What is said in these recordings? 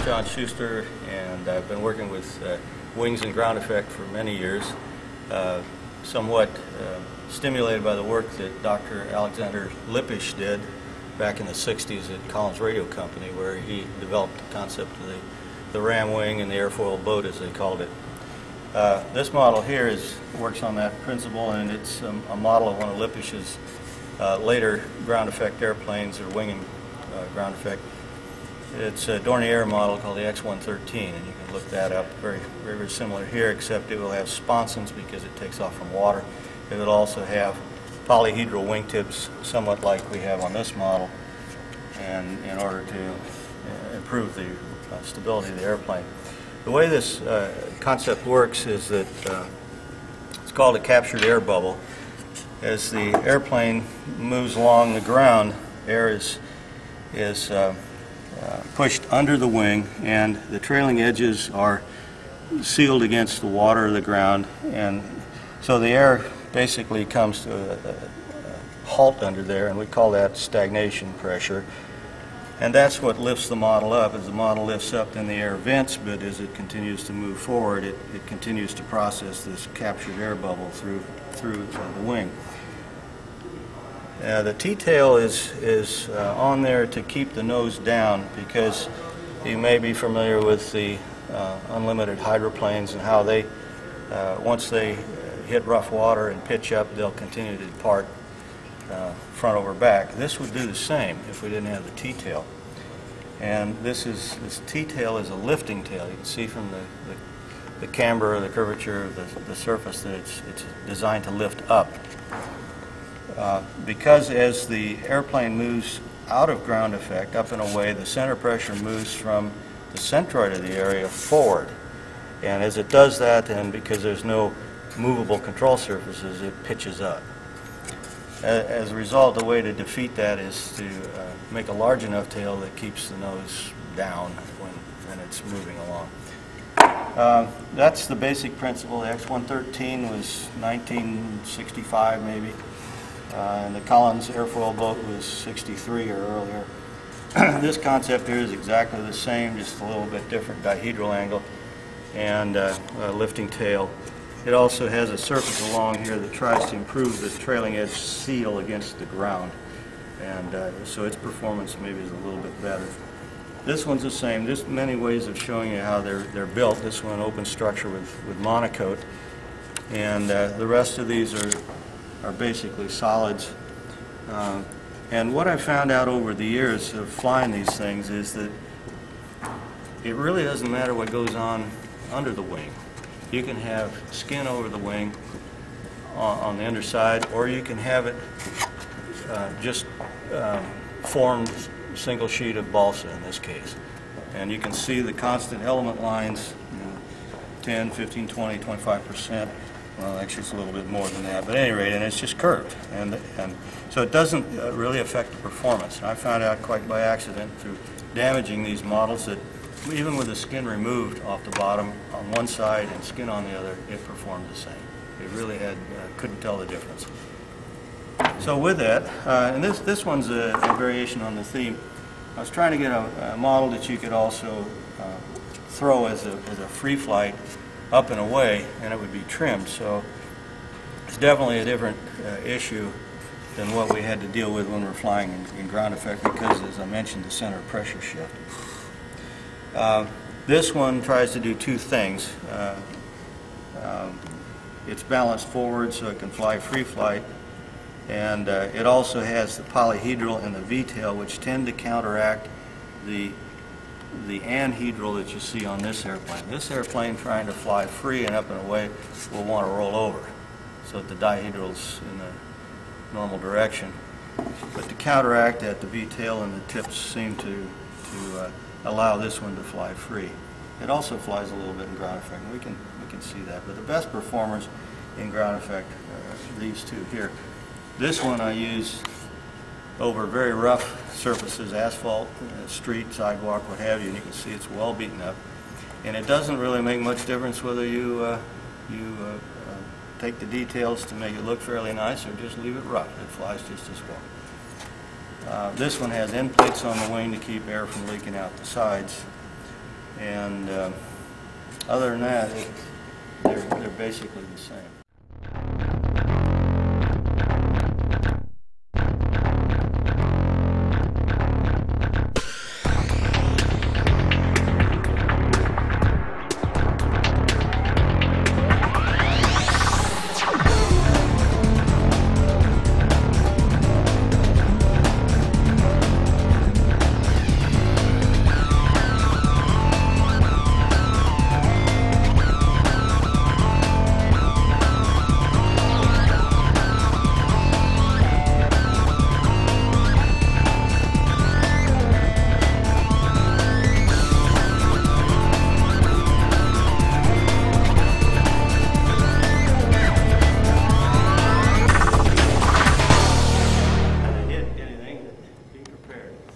John Schuster, and I've been working with wings and ground effect for many years, somewhat stimulated by the work that Dr. Alexander Lippisch did back in the 60s at Collins Radio Company, where he developed the concept of the ram wing and the airfoil boat, as they called it. This model here works on that principle, and it's a model of one of Lippisch's later ground effect airplanes, or wing and ground effect. It's a Dornier model called the X113, and you can look that up. Very, very, very similar here, except it will have sponsons because it takes off from water. It will also have polyhedral wingtips, somewhat like we have on this model, and in order to improve the stability of the airplane. The way this concept works is that it's called a captured air bubble. As the airplane moves along the ground, air is pushed under the wing, and the trailing edges are sealed against the water or the ground, and so the air basically comes to a halt under there, and we call that stagnation pressure. And that's what lifts the model up. As the model lifts up, then the air vents, but as it continues to move forward, it continues to process this captured air bubble through the wing. The T-tail is on there to keep the nose down, because you may be familiar with the unlimited hydroplanes and how they, once they hit rough water and pitch up, they'll continue to depart front over back. This would do the same if we didn't have the T-tail. And this T-tail is a lifting tail. You can see from the camber or the curvature of the surface that it's designed to lift up. Because as the airplane moves out of ground effect, up and away, the center pressure moves from the centroid of the area forward. And as it does that, and because there's no movable control surfaces, it pitches up. As a result, the way to defeat that is to make a large enough tail that keeps the nose down when it's moving along. That's the basic principle. The X113 was 1965 maybe, and the Collins airfoil boat was 63 or earlier. This concept here is exactly the same, just a little bit different dihedral angle and a lifting tail. It also has a surface along here that tries to improve the trailing edge seal against the ground, and so its performance maybe is a little bit better. This one's the same. There's many ways of showing you how they're built. This one, open structure with monocoque, and the rest of these are basically solids. And what I found out over the years of flying these things is that it really doesn't matter what goes on under the wing. You can have skin over the wing on the underside, or you can have it just formed single sheet of balsa in this case. And you can see the constant element lines, 10, 15, 20, 25%. Well, actually it's a little bit more than that, but at any rate, and it's just curved. And so it doesn't really affect the performance. And I found out quite by accident through damaging these models that even with the skin removed off the bottom on one side and skin on the other, it performed the same. It really couldn't tell the difference. So with that, and this one's a variation on the theme. I was trying to get a model that you could also throw as a free flight up and away, and it would be trimmed. So it's definitely a different issue than what we had to deal with when we're flying in ground effect, because, as I mentioned, the center of pressure shift. This one tries to do two things. It's balanced forward so it can fly free flight, and it also has the polyhedral and the V-tail, which tend to counteract the anhedral that you see on this airplane. This airplane, trying to fly free and up and away, will want to roll over so that the dihedral's in the normal direction. But to counteract that, the V-tail and the tips seem to allow this one to fly free. It also flies a little bit in ground effect, and we can see that. But the best performers in ground effect are these two here. This one I use over very rough surfaces, asphalt, street, sidewalk, what have you, and you can see it's well beaten up. And it doesn't really make much difference whether you take the details to make it look fairly nice or just leave it rough. It flies just as well. This one has end plates on the wing to keep air from leaking out the sides. And other than that, they're basically the same.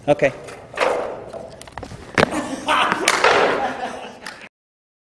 Okay.